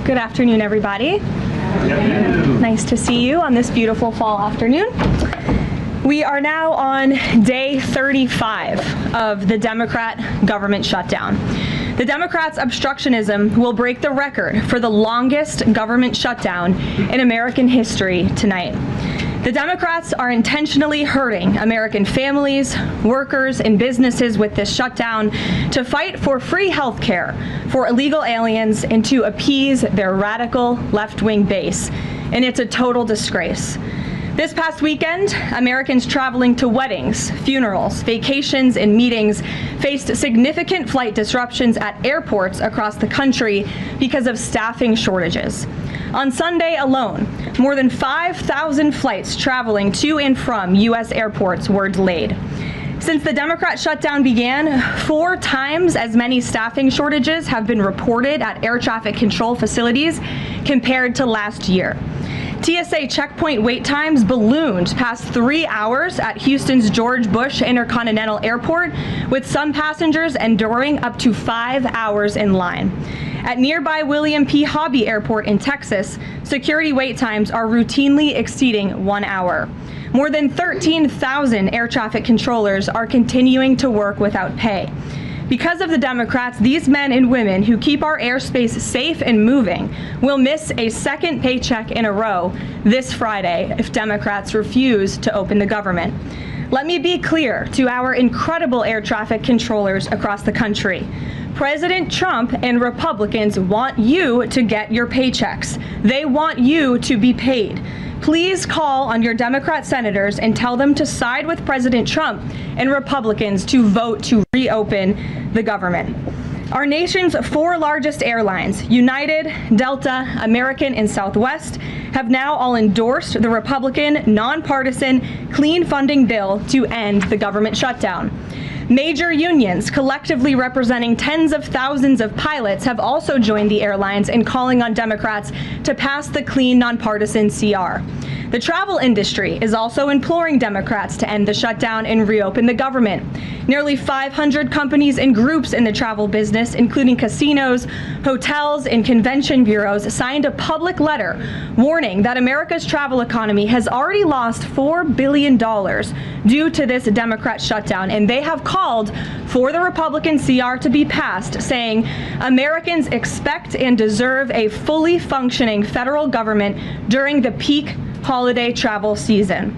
Good afternoon, everybody. Nice to see you on this beautiful fall afternoon. We are now on day 35 of the Democrat government shutdown. The Democrats' obstructionism will break the record for the longest government shutdown in American history tonight. The Democrats are intentionally hurting American families, workers, and businesses with this shutdown to fight for free health care for illegal aliens and to appease their radical left-wing base. And it's a total disgrace. This past weekend, Americans traveling to weddings, funerals, vacations, and meetings faced significant flight disruptions at airports across the country because of staffing shortages. On Sunday alone, more than 5,000 flights traveling to and from U.S. airports were delayed. Since the Democrat shutdown began, 4 times as many staffing shortages have been reported at air traffic control facilities compared to last year. TSA checkpoint wait times ballooned past 3 hours at Houston's George Bush Intercontinental Airport, with some passengers enduring up to 5 hours in line. At nearby William P. Hobby Airport in Texas, security wait times are routinely exceeding 1 hour. More than 13,000 air traffic controllers are continuing to work without pay. Because of the Democrats, these men and women who keep our airspace safe and moving will miss a second paycheck in a row this Friday if Democrats refuse to open the government. Let me be clear to our incredible air traffic controllers across the country. President Trump and Republicans want you to get your paychecks. They want you to be paid. Please call on your Democrat senators and tell them to side with President Trump and Republicans to vote to reopen the government. Our nation's 4 largest airlines, United, Delta, American, and Southwest, have now all endorsed the Republican, nonpartisan, clean funding bill to end the government shutdown. Major unions, collectively representing tens of thousands of pilots, have also joined the airlines in calling on Democrats to pass the clean, nonpartisan CR. The travel industry is also imploring Democrats to end the shutdown and reopen the government. Nearly 500 companies and groups in the travel business, including casinos, hotels, and convention bureaus, signed a public letter warning that America's travel economy has already lost $4 billion due to this Democrat shutdown, and they have called for the Republican CR to be passed, saying Americans expect and deserve a fully functioning federal government during the peak holiday travel season.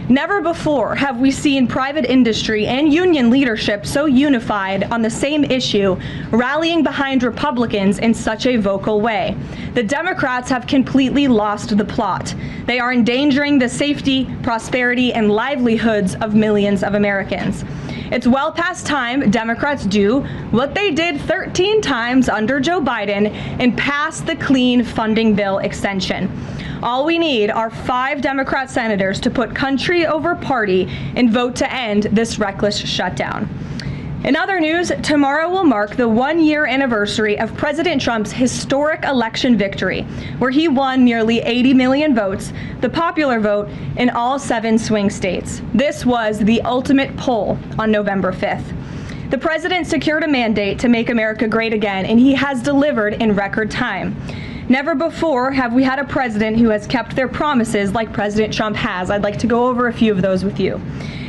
Never before have we seen private industry and union leadership so unified on the same issue, rallying behind Republicans in such a vocal way. The Democrats have completely lost the plot. They are endangering the safety, prosperity, and livelihoods of millions of Americans. It's well past time Democrats do what they did 13 times under Joe Biden and pass the clean funding bill extension. All we need are 5 Democrat senators to put country over party and vote to end this reckless shutdown. In other news, tomorrow will mark the 1-year anniversary of President Trump's historic election victory, where he won nearly 80 million votes, the popular vote, in all 7 swing states. This was the ultimate poll on November 5th. The president secured a mandate to make America great again, and he has delivered in record time. Never before have we had a president who has kept their promises like President Trump has. I'd like to go over a few of those with you.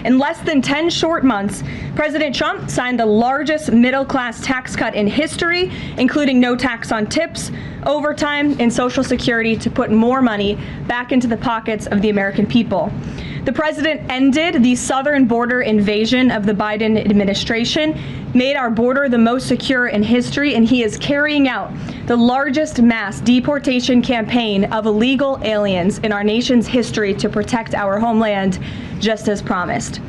In less than 10 short months, President Trump signed the largest middle-class tax cut in history, including no tax on tips, overtime, and Social Security to put more money back into the pockets of the American people. The president ended the southern border invasion of the Biden administration, made our border the most secure in history, and he is carrying out the largest mass deportation campaign of illegal aliens in our nation's history to protect our homeland, just as promised.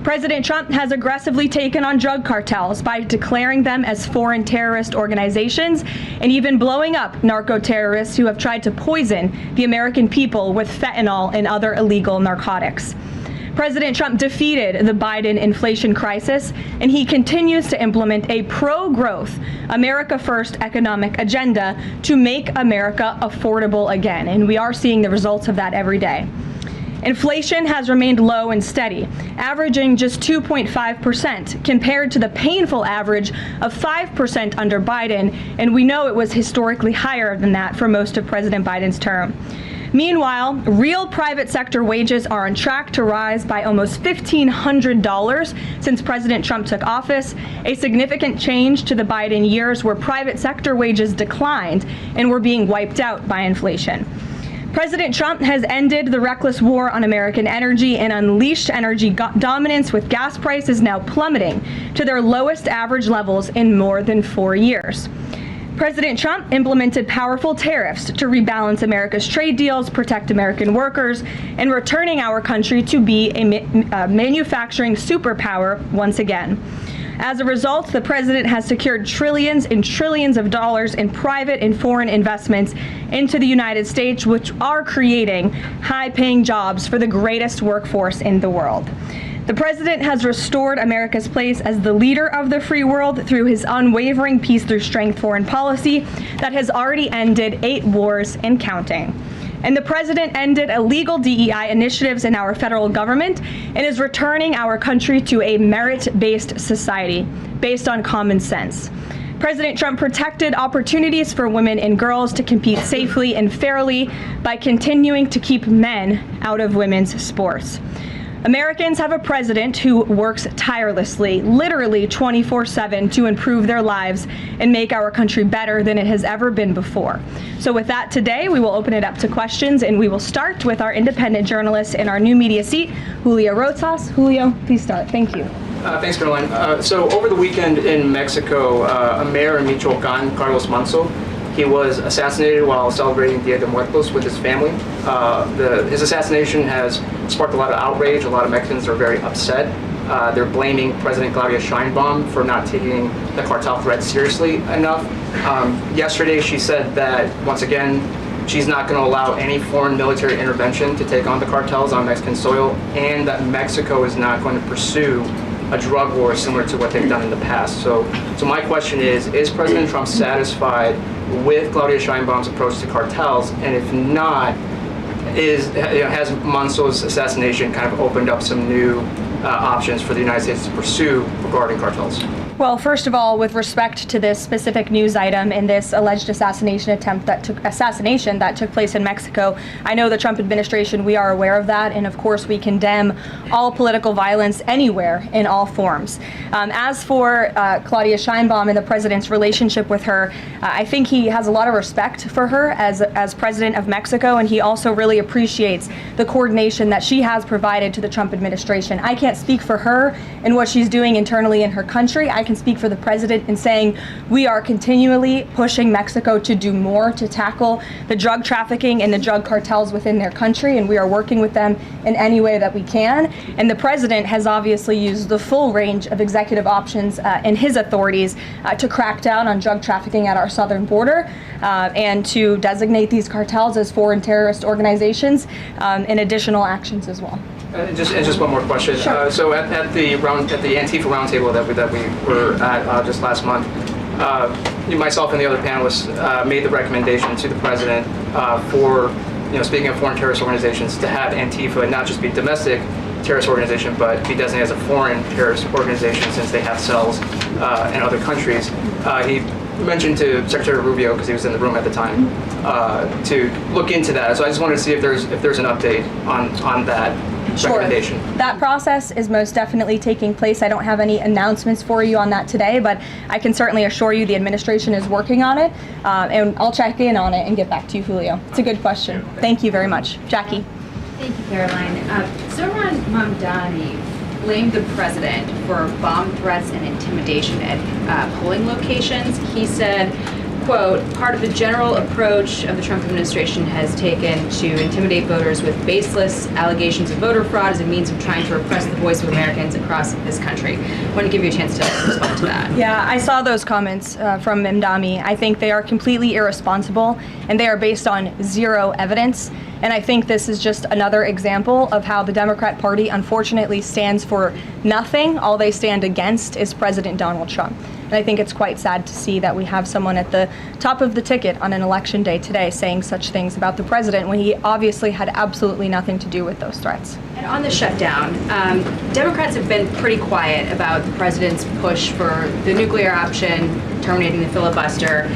President Trump has aggressively taken on drug cartels by declaring them as foreign terrorist organizations and even blowing up narco-terrorists who have tried to poison the American people with fentanyl and other illegal narcotics. President Trump defeated the Biden inflation crisis, and he continues to implement a pro-growth, America First economic agenda to make America affordable again, and we are seeing the results of that every day. Inflation has remained low and steady, averaging just 2.5% compared to the painful average of 5% under Biden, and we know it was historically higher than that for most of President Biden's term. Meanwhile, real private sector wages are on track to rise by almost $1,500 since President Trump took office, a significant change to the Biden years where private sector wages declined and were being wiped out by inflation. President Trump has ended the reckless war on American energy and unleashed energy dominance, with gas prices now plummeting to their lowest average levels in more than 4 years. President Trump implemented powerful tariffs to rebalance America's trade deals, protect American workers, and returning our country to be a manufacturing superpower once again. As a result, the president has secured trillions and trillions of dollars in private and foreign investments into the United States, which are creating high-paying jobs for the greatest workforce in the world. The president has restored America's place as the leader of the free world through his unwavering peace through strength foreign policy that has already ended 8 wars and counting. And the president ended illegal DEI initiatives in our federal government and is returning our country to a merit-based society based on common sense. President Trump protected opportunities for women and girls to compete safely and fairly by continuing to keep men out of women's sports. Americans have a president who works tirelessly, literally 24/7, to improve their lives and make our country better than it has ever been before. So with that, today we will open it up to questions, and we will start with our independent journalist in our new media seat, Julio Rotas. Julio, please start. Thank you. Thanks, Karoline. So over the weekend in Mexico, a mayor in Michoacan, Carlos Manso, he was assassinated while celebrating Dia de Muertos with his family. His assassination has sparked a lot of outrage. A lot of Mexicans are very upset. They're blaming President Claudia Sheinbaum for not taking the cartel threat seriously enough. Yesterday, she said that, once again, she's not going to allow any foreign military intervention to take on the cartels on Mexican soil, and that Mexico is not going to pursue a drug war similar to what they've done in the past. So my question is President Trump satisfied with Claudia Sheinbaum's approach to cartels? And if not, has Manso's assassination kind of opened up some new options for the United States to pursue regarding cartels? Well, first of all, with respect to this specific news item and this alleged assassination that took place in Mexico, I know the Trump administration, we are aware of that, and of course we condemn all political violence anywhere in all forms. As for Claudia Sheinbaum and the president's relationship with her, I think he has a lot of respect for her as president of Mexico, and he also really appreciates the coordination that she has provided to the Trump administration. I can't speak for her and what she's doing internally in her country. I can speak for the president in saying we are continually pushing Mexico to do more to tackle the drug trafficking and the drug cartels within their country, and we are working with them in any way that we can. And the president has obviously used the full range of executive options in his authorities to crack down on drug trafficking at our southern border and to designate these cartels as foreign terrorist organizations and additional actions as well. Just one more question. Sure. So at the Antifa roundtable that we were at just last month, myself and the other panelists made the recommendation to the president for, speaking of foreign terrorist organizations, to have Antifa not just be domestic terrorist organization, but be designated as a foreign terrorist organization since they have cells in other countries. He mentioned to Secretary Rubio, because he was in the room at the time, to look into that. So I just wanted to see if there's an update on that. Sure. That process is most definitely taking place. I don't have any announcements for you on that today, but I can certainly assure you the administration is working on it, and I'll check in on it and get back to you, Julio. It's a good question. Thank you very much. Jackie. Thank you, Karoline. Zohran Mamdani blamed the president for bomb threats and intimidation at polling locations. He said, quote, part of the general approach of the Trump administration has taken to intimidate voters with baseless allegations of voter fraud as a means of trying to repress the voice of Americans across this country. I want to give you a chance to respond to that. Yeah, I saw those comments from Mamdani. I think they are completely irresponsible, and they are based on zero evidence. And I think this is just another example of how the Democrat Party unfortunately stands for nothing. All they stand against is President Donald Trump. And I think it's quite sad to see that we have someone at the top of the ticket on an election day today saying such things about the president when he obviously had absolutely nothing to do with those threats. And on the shutdown, Democrats have been pretty quiet about the president's push for the nuclear option, terminating the filibuster.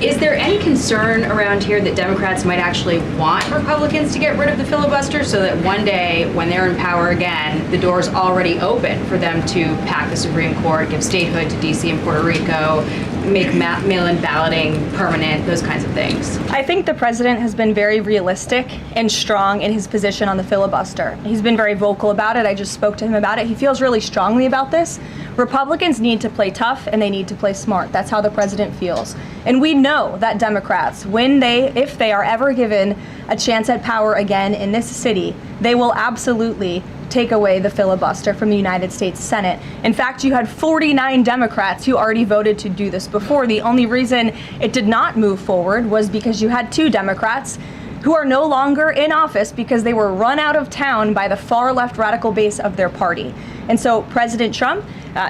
Is there any concern around here that Democrats might actually want Republicans to get rid of the filibuster so that one day when they're in power again, the door's already open for them to pack the Supreme Court, give statehood to D.C. and Puerto Rico, make mail-in balloting permanent, those kinds of things? I think the president has been very realistic and strong in his position on the filibuster. He's been very vocal about it. I just spoke to him about it. He feels really strongly about this. Republicans need to play tough and they need to play smart. That's how the president feels. And we know that Democrats, if they are ever given a chance at power again in this city, they will absolutely take away the filibuster from the United States Senate. In fact, you had 49 Democrats who already voted to do this before. The only reason it did not move forward was because you had 2 Democrats who are no longer in office because they were run out of town by the far left radical base of their party. And so President Trump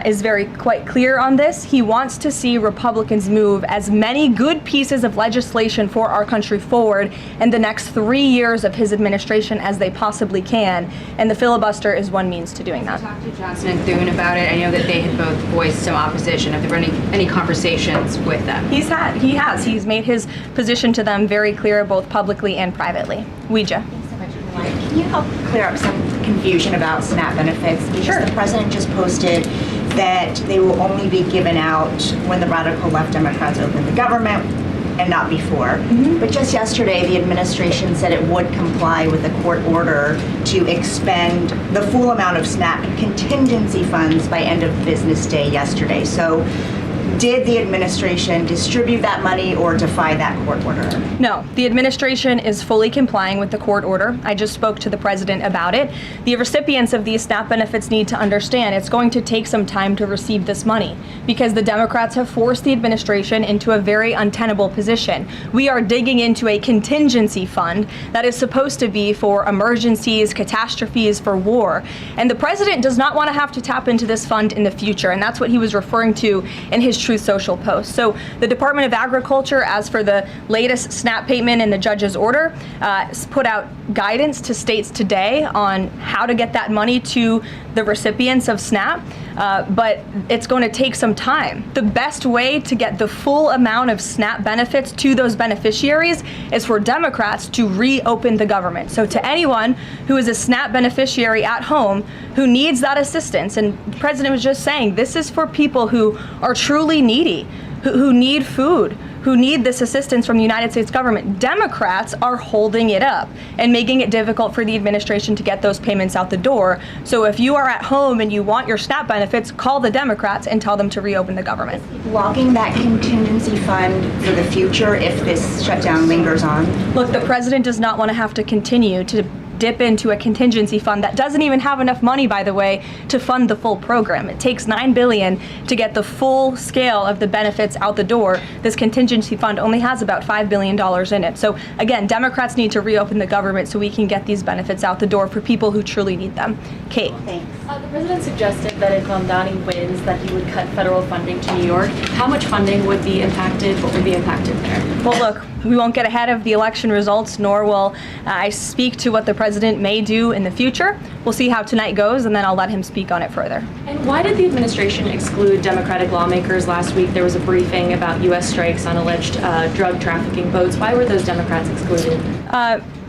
is quite clear on this. He wants to see Republicans move as many good pieces of legislation for our country forward in the next 3 years of his administration as they possibly can. And the filibuster is one means to doing that. I talked to Johnson and Thune about it. I know that they had both voiced some opposition. Have there been any conversations with them? He has. He's made his position to them very clear, both publicly and privately. Ouija. Can you help clear up some confusion about SNAP benefits? Because Sure. The president just posted that they will only be given out when the radical left Democrats open the government and not before. But just yesterday, the administration said it would comply with a court order to expend the full amount of SNAP contingency funds by end of business day yesterday. So did the administration distribute that money or defy that court order? No, the administration is fully complying with the court order. I just spoke to the president about it. The recipients of these SNAP benefits need to understand it's going to take some time to receive this money because the Democrats have forced the administration into a very untenable position. We are digging into a contingency fund that is supposed to be for emergencies, catastrophes, for war. And the president does not want to have to tap into this fund in the future. And that's what he was referring to in his Truth Social post. So the Department of Agriculture, as for the latest SNAP payment in the judge's order, put out guidance to states today on how to get that money to the recipients of SNAP. But it's going to take some time. The best way to get the full amount of SNAP benefits to those beneficiaries is for Democrats to reopen the government. So to anyone who is a SNAP beneficiary at home who needs that assistance, and the president was just saying, this is for people who are truly needy, who need food, who need this assistance from the United States government. Democrats are holding it up and making it difficult for the administration to get those payments out the door. So if you are at home and you want your SNAP benefits, call the Democrats and tell them to reopen the government. Blocking that contingency fund for the future if this shutdown lingers on? Look, the president does not want to have to continue to dip into a contingency fund that doesn't even have enough money, by the way, to fund the full program. It takes $9 billion to get the full scale of the benefits out the door. This contingency fund only has about $5 billion in it. So again, Democrats need to reopen the government so we can get these benefits out the door for people who truly need them. Kate. Thanks. The president suggested that if Mamdani wins, that he would cut federal funding to New York. How much funding would be impacted? What would be impacted there? Well, look, we won't get ahead of the election results, nor will I speak to what the president may do in the future. We'll see how tonight goes, and then I'll let him speak on it further. And why did the administration exclude Democratic lawmakers last week? There was a briefing about U.S. strikes on alleged drug trafficking boats. Why were those Democrats excluded?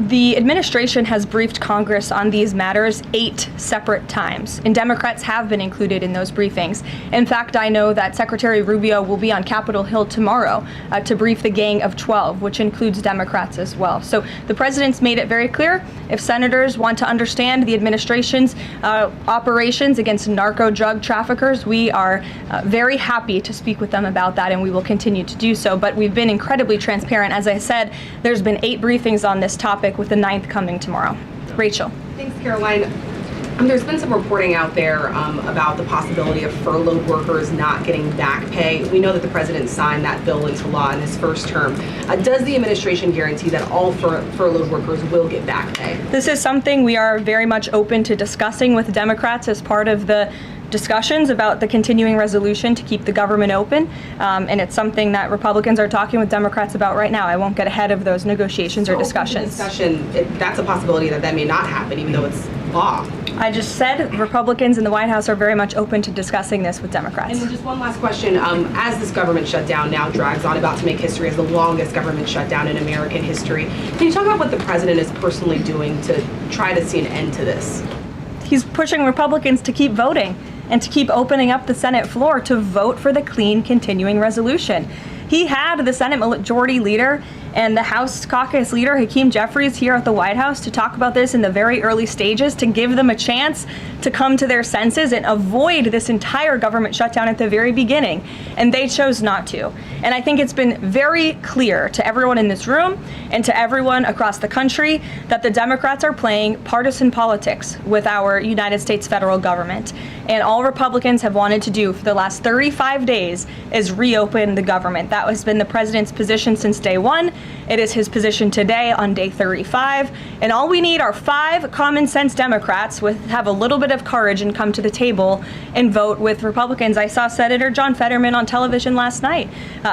The administration has briefed Congress on these matters 8 separate times, and Democrats have been included in those briefings. In fact, I know that Secretary Rubio will be on Capitol Hill tomorrow to brief the Gang of 12, which includes Democrats as well. So the president's made it very clear, if senators want to understand the administration's operations against narco drug traffickers, we are very happy to speak with them about that, and we will continue to do so. But we've been incredibly transparent. As I said, there's been 8 briefings on this topic, with the 9th coming tomorrow. Rachel. Thanks, Karoline. There's been some reporting out there about the possibility of furloughed workers not getting back pay. We know that the president signed that bill into law in his first term. Does the administration guarantee that all furloughed workers will get back pay? This is something we are very much open to discussing with Democrats as part of the discussions about the continuing resolution to keep the government open, and it's something that Republicans are talking with Democrats about right now. I won't get ahead of those negotiations or discussions. That's a possibility that may not happen, even though it's law. I just said Republicans in the White House are very much open to discussing this with Democrats. And then just one last question. As this government shutdown now drags on, about to make history as the longest government shutdown in American history, can you talk about what the president is personally doing to try to see an end to this? He's pushing Republicans to keep voting and to keep opening up the Senate floor to vote for the clean continuing resolution. He had the Senate Majority Leader and the House Caucus Leader, Hakeem Jeffries, here at the White House to talk about this in the very early stages, to give them a chance to come to their senses and avoid this entire government shutdown at the very beginning. And they chose not to. And I think it's been very clear to everyone in this room and to everyone across the country that the Democrats are playing partisan politics with our United States federal government. And all Republicans have wanted to do for the last 35 days is reopen the government. That has been the president's position since day one. It is his position today on day 35. And all we need are 5 common sense Democrats have a little bit of courage and come to the table and vote with Republicans. I saw Senator John Fetterman on television last night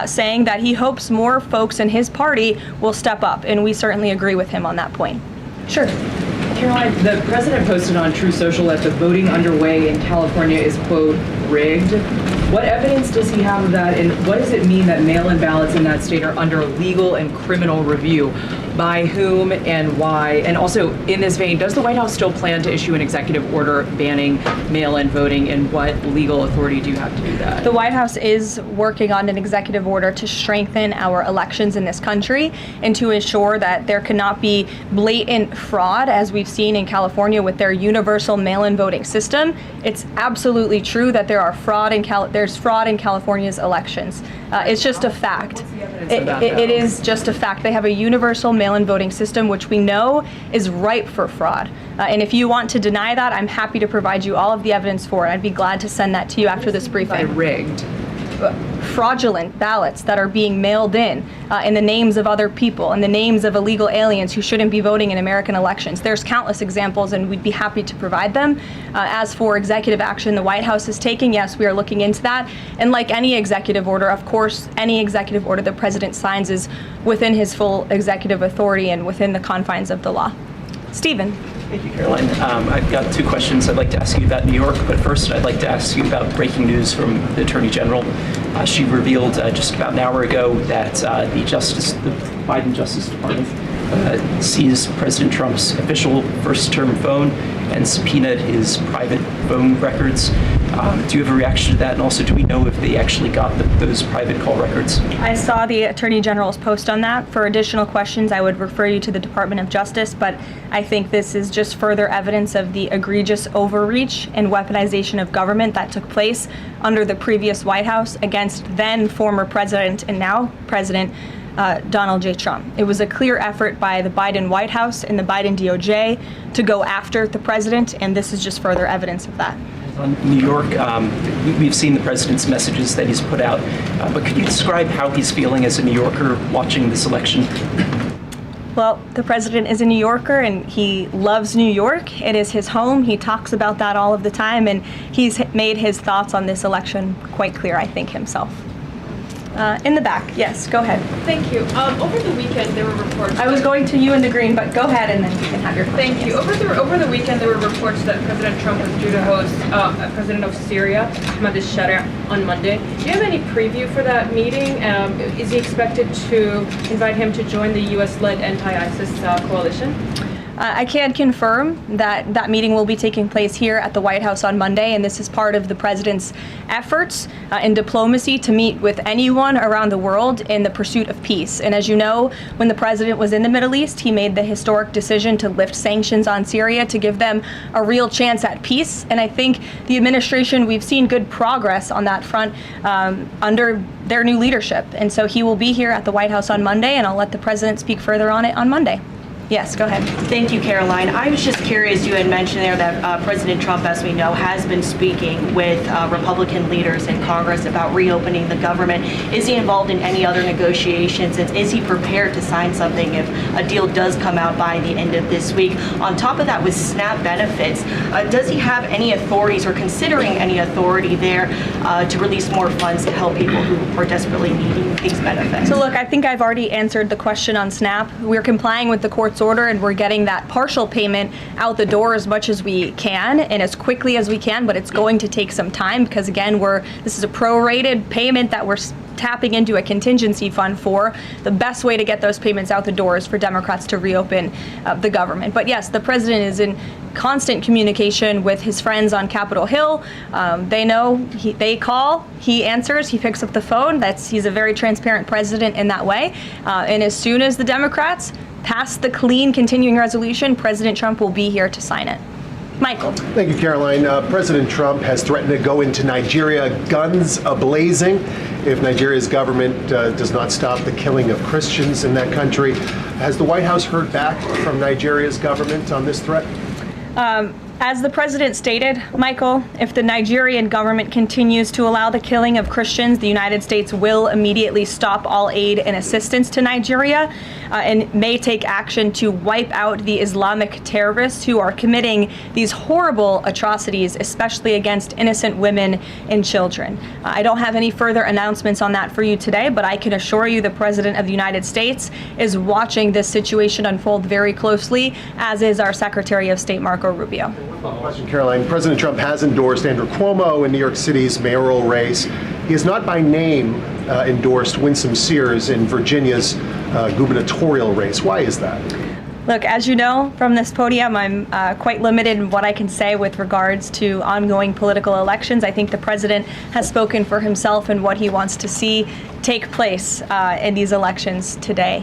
saying that he hopes more folks in his party will step up. And we certainly agree with him on that point. Sure. Karoline, the president posted on True Social that the voting underway in California is, quote, rigged. What evidence does he have of that, and what does it mean that mail-in ballots in that state are under legal and criminal review? By whom and why? And also, in this vein, does the White House still plan to issue an executive order banning mail-in voting, and what legal authority do you have to do that? The White House is working on an executive order to strengthen our elections in this country and to ensure that there cannot be blatant fraud, as we've seen in California with their universal mail-in voting system. It's absolutely true that there's fraud in California's elections. It's just a fact. It is just a fact. They have a universal mail-in voting system, which we know is ripe for fraud. And if you want to deny that, I'm happy to provide you all of the evidence for it. I'd be glad to send that to you after this briefing. By rigged? Fraudulent ballots that are being mailed in the names of other people, in the names of illegal aliens who shouldn't be voting in American elections. There's countless examples, and we'd be happy to provide them. As for executive action the White House is taking, yes, we are looking into that. And like any executive order, of course, any executive order the president signs is within his full executive authority and within the confines of the law. Stephen. Thank you, Karoline. I've got 2 questions I'd like to ask you about New York, but first I'd like to ask you about breaking news from the Attorney General. She revealed just about an hour ago that the Biden Justice Department seized President Trump's official first-term phone and subpoenaed his private phone records. Do you have a reaction to that? And also, do we know if they actually got those private call records? I saw the Attorney General's post on that. For additional questions, I would refer you to the Department of Justice, but I think this is just further evidence of the egregious overreach and weaponization of government that took place under the previous White House against then former President and now President Donald J. Trump. It was a clear effort by the Biden White House and the Biden DOJ to go after the president, and this is just further evidence of that. On New York, we've seen the president's messages that he's put out, but could you describe how he's feeling as a New Yorker watching this election? Well, the president is a New Yorker and he loves New York. It is his home. He talks about that all of the time, and he's made his thoughts on this election quite clear, I think, himself. In the back, yes, go ahead. Thank you. Over the weekend, there were reports. I was going to you in the green, but go ahead and then you can have your question. Thank you. Over the weekend, there were reports that President Trump was due to host President of Syria, Ahmed al-Sharia, on Monday. Do you have any preview for that meeting? Is he expected to invite him to join the U.S.-led anti-ISIS coalition? I can confirm that that meeting will be taking place here at the White House on Monday, and this is part of the president's efforts in diplomacy to meet with anyone around the world in the pursuit of peace. And as you know, when the president was in the Middle East, he made the historic decision to lift sanctions on Syria to give them a real chance at peace. And I think the administration, we've seen good progress on that front under their new leadership. And so he will be here at the White House on Monday, and I'll let the president speak further on it on Monday. Yes, go ahead. Thank you, Caroline. I was just curious, you had mentioned there that President Trump, as we know, has been speaking with Republican leaders in Congress about reopening the government. Is he involved in any other negotiations? And is he prepared to sign something if a deal does come out by the end of this week? On top of that, with SNAP benefits, does he have any authorities or considering any authority there to release more funds to help people who are desperately needing these benefits? So look, I think I've already answered the question on SNAP. We're complying with the court's order and we're getting that partial payment out the door as much as we can and as quickly as we can, but it's going to take some time because again, this is a prorated payment that we're tapping into a contingency fund for. The best way to get those payments out the door is for Democrats to reopen the government. But yes, the president is in constant communication with his friends on Capitol Hill. They know, they call, he answers, he picks up the phone. He's a very transparent president in that way. And as soon as the Democrats pass the clean continuing resolution, President Trump will be here to sign it. Michael. Thank you, Caroline. President Trump has threatened to go into Nigeria guns a-blazing if Nigeria's government does not stop the killing of Christians in that country. Has the White House heard back from Nigeria's government on this threat? As the president stated, Michael, if the Nigerian government continues to allow the killing of Christians, the United States will immediately stop all aid and assistance to Nigeria and may take action to wipe out the Islamic terrorists who are committing these horrible atrocities, especially against innocent women and children. I don't have any further announcements on that for you today, but I can assure you the President of the United States is watching this situation unfold very closely, as is our Secretary of State, Marco Rubio. Question, Caroline. President Trump has endorsed Andrew Cuomo in New York City's mayoral race. He has not by name endorsed Winsome Sears in Virginia's gubernatorial race. Why is that? Look, as you know from this podium, I'm quite limited in what I can say with regards to ongoing political elections. I think the president has spoken for himself and what he wants to see take place in these elections today.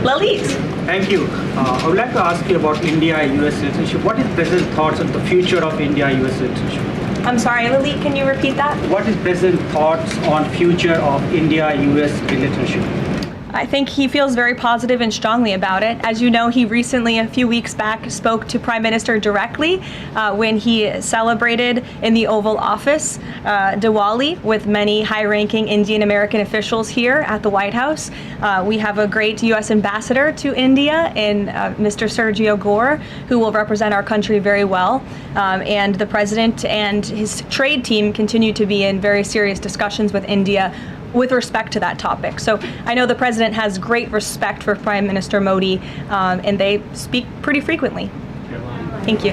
Leavitt. Thank you. I would like to ask you about India-US relationship. What is President's thoughts on the future of India-US relationship? I'm sorry, Leavitt, can you repeat that? What is President's thoughts on future of India-US relationship? I think he feels very positive and strongly about it. As you know, he recently, a few weeks back, spoke to Prime Minister directly when he celebrated in the Oval Office Diwali with many high-ranking Indian American officials here at the White House. We have a great U.S. ambassador to India in Mr. Sergio Gore, who will represent our country very well. And the president and his trade team continue to be in very serious discussions with India with respect to that topic. So I know the president has great respect for Prime Minister Modi, and they speak pretty frequently. Thank you.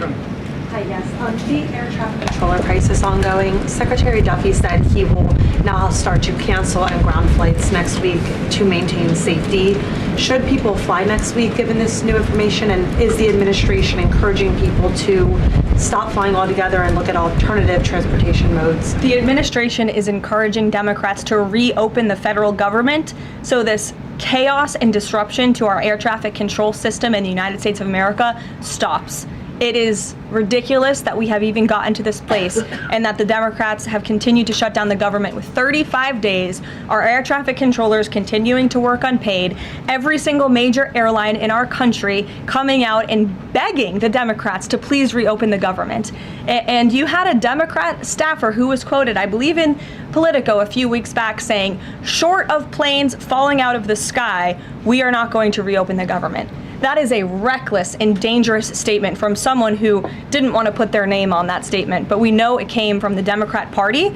Hi, yes. The air traffic controller crisis ongoing. Secretary Duffy said he will now start to cancel and ground flights next week to maintain safety. Should people fly next week given this new information? And is the administration encouraging people to stop flying altogether and look at alternative transportation modes? The administration is encouraging Democrats to reopen the federal government so this chaos and disruption to our air traffic control system in the United States of America stops. It is ridiculous that we have even gotten to this place and that the Democrats have continued to shut down the government with 35 days, our air traffic controllers continuing to work unpaid, every single major airline in our country coming out and begging the Democrats to please reopen the government. And you had a Democrat staffer who was quoted, I believe in Politico a few weeks back, saying, short of planes falling out of the sky, we are not going to reopen the government. That is a reckless and dangerous statement from someone who didn't want to put their name on that statement, but we know it came from the Democrat Party.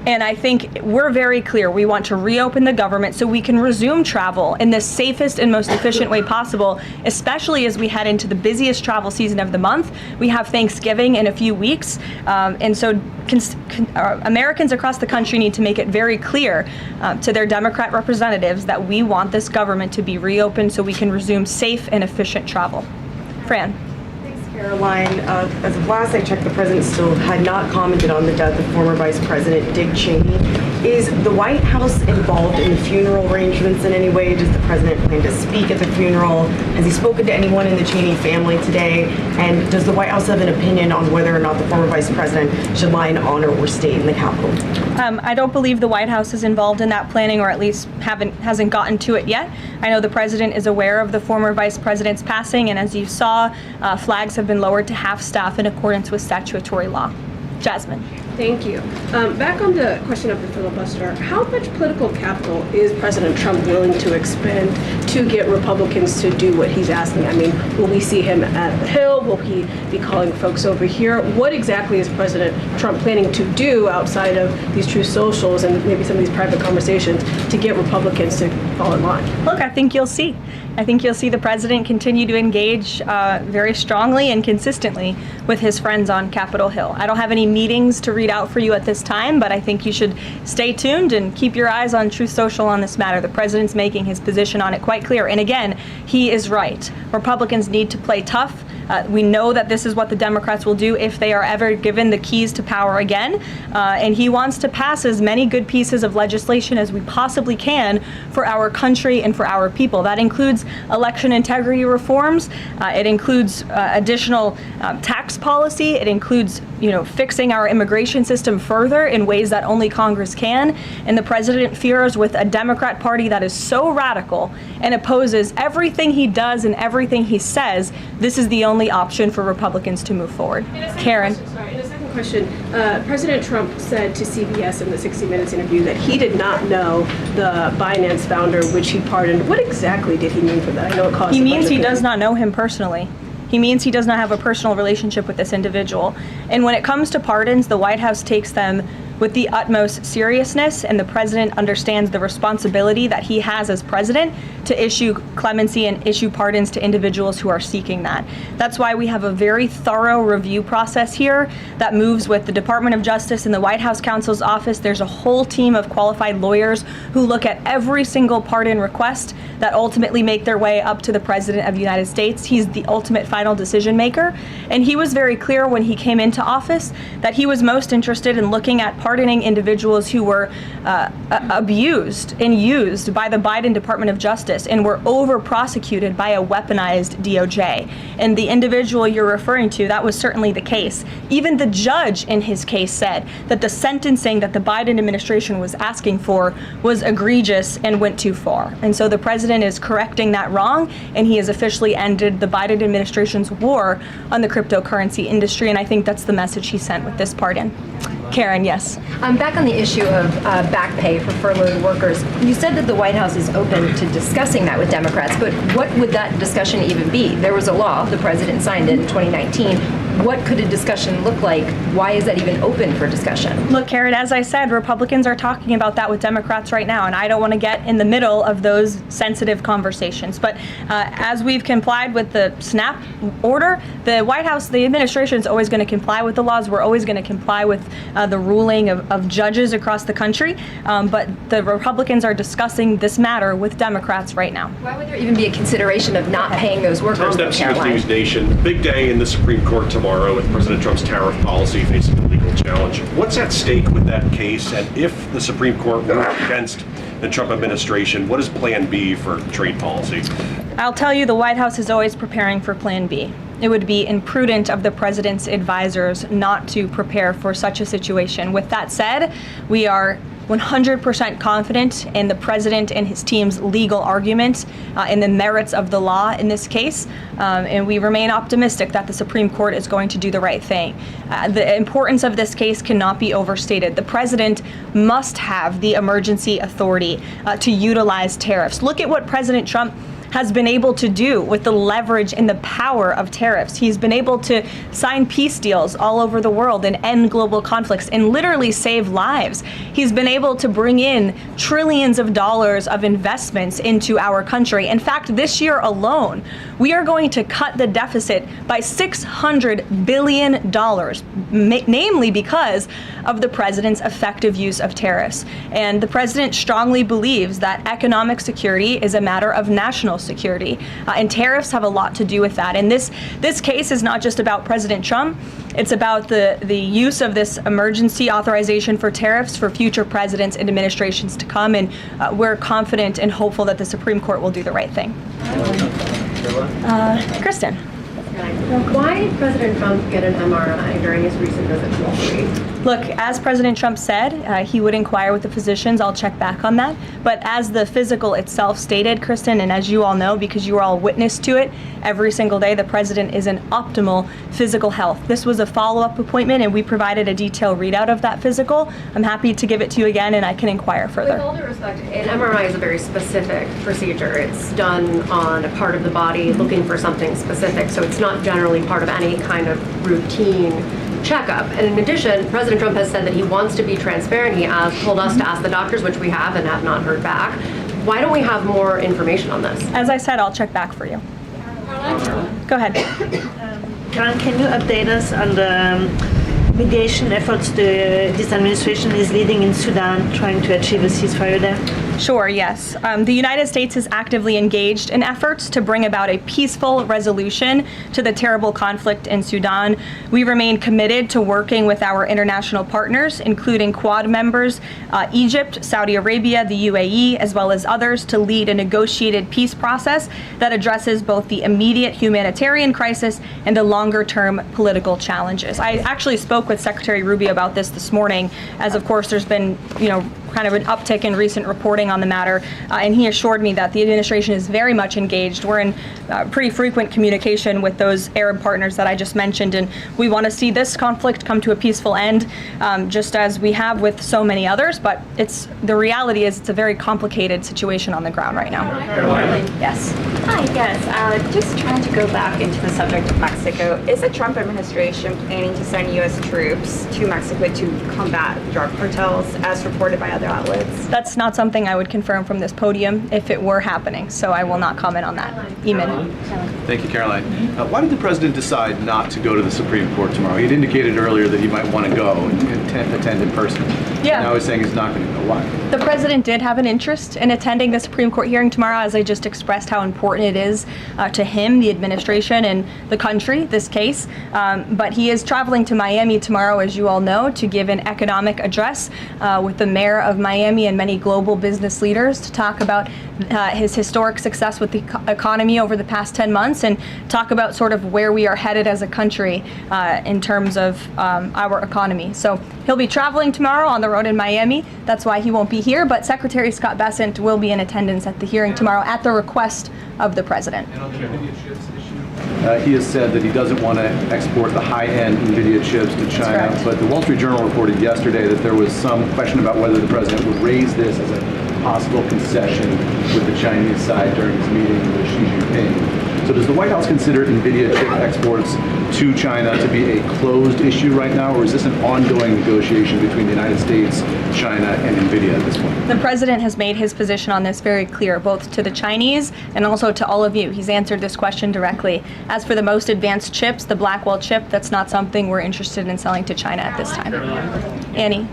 And I think we're very clear. We want to reopen the government so we can resume travel in the safest and most efficient way possible, especially as we head into the busiest travel season of the month. We have Thanksgiving in a few weeks. And so Americans across the country need to make it very clear to their Democrat representatives that we want this government to be reopened so we can resume safe and efficient travel. Fran. Caroline, as of last I checked, the president still had not commented on the death of former Vice President Dick Cheney. Is the White House involved in the funeral arrangements in any way? Does the president plan to speak at the funeral? Has he spoken to anyone in the Cheney family today? And does the White House have an opinion on whether or not the former vice president should lie in honor or stay in the Capitol? I don't believe the White House is involved in that planning, or at least hasn't gotten to it yet. I know the president is aware of the former vice president's passing, and as you saw, flags have been lowered to half staff in accordance with statutory law. Jasmine. Thank you. Back on the question of the filibuster, how much political capital is President Trump willing to expend to get Republicans to do what he's asking? I mean, will we see him at the Hill? Will he be calling folks over here? What exactly is President Trump planning to do outside of these true socials and maybe some of these private conversations to get Republicans to fall in line? Look, I think you'll see. I think you'll see the president continue to engage very strongly and consistently with his friends on Capitol Hill. I don't have any meetings to read out for you at this time, but I think you should stay tuned and keep your eyes on Truth Social on this matter. The president's making his position on it quite clear. And again, he is right. Republicans need to play tough. We know that this is what the Democrats will do if they are ever given the keys to power again. And he wants to pass as many good pieces of legislation as we possibly can for our country and for our people. That includes election integrity reforms. It includes additional tax policy. It includes, fixing our immigration system further in ways that only Congress can. And the president fears with a Democrat Party that is so radical and opposes everything he does and everything he says, this is the only option for Republicans to move forward. Karen. In a second question, President Trump said to CBS in the 60 Minutes interview that he did not know the Binance founder, which he pardoned. What exactly did he mean for that? I know it caused. He means he does not know him personally. He means he does not have a personal relationship with this individual. And when it comes to pardons, the White House takes them with the utmost seriousness, and the president understands the responsibility that he has as president to issue clemency and issue pardons to individuals who are seeking that. That's why we have a very thorough review process here that moves with the Department of Justice and the White House counsel's office. There's a whole team of qualified lawyers who look at every single pardon request that ultimately make their way up to the President of the United States. He's the ultimate final decision maker. And he was very clear when he came into office that he was most interested in looking at pardoning individuals who were abused and used by the Biden Department of Justice and were over-prosecuted by a weaponized DOJ. And the individual you're referring to, that was certainly the case. Even the judge in his case said that the sentencing that the Biden administration was asking for was egregious and went too far. And so the president is correcting that wrong, and he has officially ended the Biden administration's war on the cryptocurrency industry, and I think that's the message he sent with this pardon. Karen, yes. Back on the issue of back pay for furloughed workers, you said that the White House is open to discussing that with Democrats, but what would that discussion even be? There was a law, the president signed it in 2019. What could a discussion look like? Why is that even open for discussion? Look, Karen, as I said, Republicans are talking about that with Democrats right now, and I don't want to get in the middle of those sensitive conversations. But as we've complied with the SNAP order, the White House, the administration is always going to comply with the laws. We're always going to comply with the ruling of judges across the country. But the Republicans are discussing this matter with Democrats right now. Why would there even be a consideration of not paying those workers? Tom Dempsey, News Nation. Big day in the Supreme Court tomorrow with President Trump's tariff policy facing a legal challenge. What's at stake with that case? And if the Supreme Court rules against the Trump administration, what is Plan B for trade policy? I'll tell you, the White House is always preparing for Plan B. It would be imprudent of the president's advisors not to prepare for such a situation. With that said, we are 100% confident in the president and his team's legal argument in the merits of the law in this case, and we remain optimistic that the Supreme Court is going to do the right thing. The importance of this case cannot be overstated. The president must have the emergency authority to utilize tariffs. Look at what President Trump has been able to do with the leverage and the power of tariffs. He's been able to sign peace deals all over the world and end global conflicts and literally save lives. He's been able to bring in trillions of dollars of investments into our country. In fact, this year alone, we are going to cut the deficit by $600 billion, namely because of the president's effective use of tariffs. And the president strongly believes that economic security is a matter of national security. And tariffs have a lot to do with that. And this case is not just about President Trump. It's about the use of this emergency authorization for tariffs for future presidents and administrations to come. And we're confident and hopeful that the Supreme Court will do the right thing. Kristen. Why did President Trump get an MRI during his recent visit to Wall Street? Look, as President Trump said, he would inquire with the physicians. I'll check back on that. But as the physical itself stated, Kristen, and as you all know, because you are all witness to it, every single day the president is in optimal physical health. This was a follow-up appointment, and we provided a detailed readout of that physical. I'm happy to give it to you again, and I can inquire further. With all due respect, an MRI is a very specific procedure. It's done on a part of the body looking for something specific, so it's not generally part of any kind of routine checkup. And in addition, President Trump has said that he wants to be transparent. He told us to ask the doctors, which we have and have not heard back. Why don't we have more information on this? As I said, I'll check back for you. Go ahead. Caroline, can you update us on the mediation efforts this administration is leading in Sudan, trying to achieve a ceasefire there? Sure, yes. The United States is actively engaged in efforts to bring about a peaceful resolution to the terrible conflict in Sudan. We remain committed to working with our international partners, including Quad members, Egypt, Saudi Arabia, the UAE, as well as others, to lead a negotiated peace process that addresses both the immediate humanitarian crisis and the longer-term political challenges. I actually spoke with Secretary Rubio about this morning, as of course there's been, kind of an uptick in recent reporting on the matter, and he assured me that the administration is very much engaged. We're in pretty frequent communication with those Arab partners that I just mentioned, and we want to see this conflict come to a peaceful end, just as we have with so many others, but the reality is it's a very complicated situation on the ground right now. Yes. Hi, yes. Just trying to go back into the subject of Mexico. Is the Trump administration planning to send U.S. troops to Mexico to combat drug cartels, as reported by other outlets? That's not something I would confirm from this podium if it were happening, so I will not comment on that. Eamon. Thank you, Caroline. Why did the president decide not to go to the Supreme Court tomorrow? He had indicated earlier that he might want to go and attend in person. Yeah. Now he's saying he's not going to go. Why? The president did have an interest in attending the Supreme Court hearing tomorrow, as I just expressed how important it is to him, the administration, and the country, this case. But he is traveling to Miami tomorrow, as you all know, to give an economic address with the mayor of Miami and many global business leaders to talk about his historic success with the economy over the past 10 months and talk about sort of where we are headed as a country in terms of our economy. So he'll be traveling tomorrow on the road in Miami. That's why he won't be here, but Secretary Scott Bessent will be in attendance at the hearing tomorrow at the request of the president. He has said that he doesn't want to export the high-end NVIDIA chips to China, but the Wall Street Journal reported yesterday that there was some question about whether the president would raise this as a possible concession with the Chinese side during his meeting with Xi Jinping. So does the White House consider NVIDIA chip exports to China to be a closed issue right now, or is this an ongoing negotiation between the United States, China, and NVIDIA at this point? The president has made his position on this very clear, both to the Chinese and also to all of you. He's answered this question directly. As for the most advanced chips, the Blackwell chip, that's not something we're interested in selling to China at this time. Annie.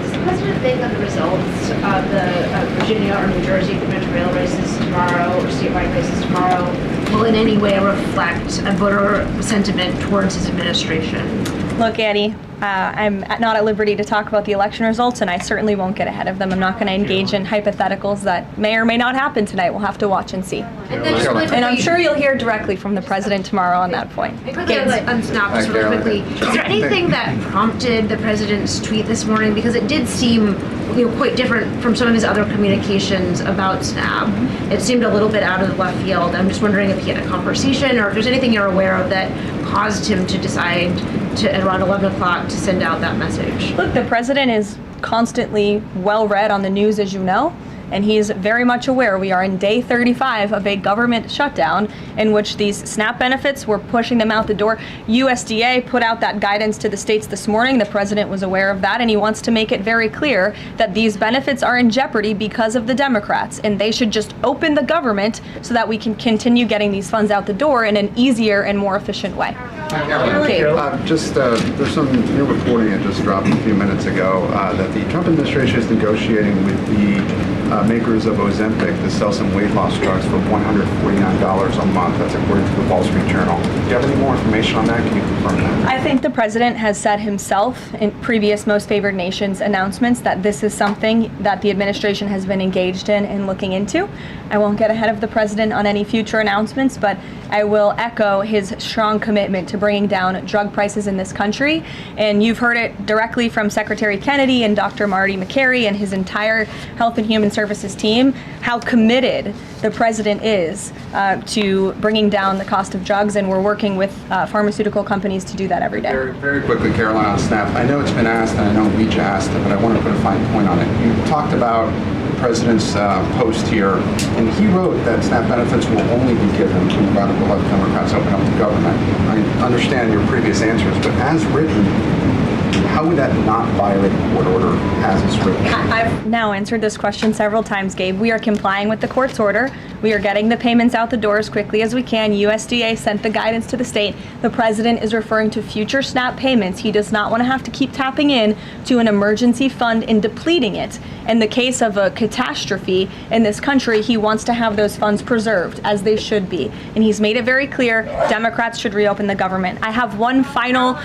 Does the president think that the results of the Virginia or New Jersey gubernatorial races tomorrow, or statewide races tomorrow, will in any way reflect a voter sentiment towards his administration? Look, Annie, I'm not at liberty to talk about the election results, and I certainly won't get ahead of them. I'm not going to engage in hypotheticals that may or may not happen tonight. We'll have to watch and see. And I'm sure you'll hear directly from the president tomorrow on that point. Quickly on Snap, just really quickly, is there anything that prompted the president's tweet this morning? Because it did seem quite different from some of his other communications about Snap. It seemed a little bit out of the left field. I'm just wondering if he had a conversation or if there's anything you're aware of that caused him to decide to, at around 11 o'clock, to send out that message. Look, the president is constantly well read on the news, as you know, and he is very much aware we are in day 35 of a government shutdown in which these SNAP benefits, we're pushing them out the door. USDA put out that guidance to the states this morning. The president was aware of that, and he wants to make it very clear that these benefits are in jeopardy because of the Democrats, and they should just open the government so that we can continue getting these funds out the door in an easier and more efficient way. There's some new reporting that just dropped a few minutes ago that the Trump administration is negotiating with the makers of Ozempic to sell some weight loss drugs for $149 a month. That's according to the Wall Street Journal. Do you have any more information on that? Can you confirm that? I think the president has said himself in previous Most Favored Nations announcements that this is something that the administration has been engaged in and looking into. I won't get ahead of the president on any future announcements, but I will echo his strong commitment to bringing down drug prices in this country. And you've heard it directly from Secretary Kennedy and Dr. Marty McCary and his entire Health and Human Services team, how committed the president is to bringing down the cost of drugs, and we're working with pharmaceutical companies to do that every day. Very quickly, Karoline, on SNAP. I know it's been asked, and I know we asked it, but I want to put a fine point on it. You talked about the president's post here, and he wrote that SNAP benefits will only be given when radical left Democrats open up the government. I understand your previous answers, but as written, how would that not violate the court order as it's written? I've now answered this question several times, Gabe. We are complying with the court's order. We are getting the payments out the door as quickly as we can. USDA sent the guidance to the state. The president is referring to future SNAP payments. He does not want to have to keep tapping in to an emergency fund and depleting it. In the case of a catastrophe in this country, he wants to have those funds preserved, as they should be. And he's made it very clear Democrats should reopen the government. I have one final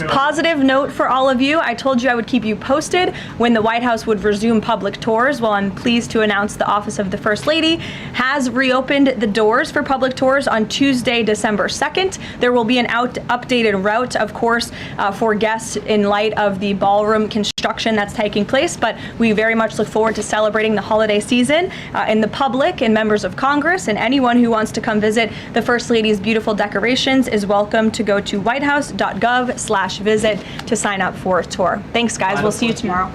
positive note for all of you. I told you I would keep you posted when the White House would resume public tours. Well, I'm pleased to announce the Office of the First Lady has reopened the doors for public tours on Tuesday, December 2nd. There will be an updated route, of course, for guests in light of the ballroom construction that's taking place, but we very much look forward to celebrating the holiday season. And the public and members of Congress and anyone who wants to come visit the First Lady's beautiful decorations is welcome to go to whitehouse.gov/visit to sign up for a tour. Thanks, guys. We'll see you tomorrow.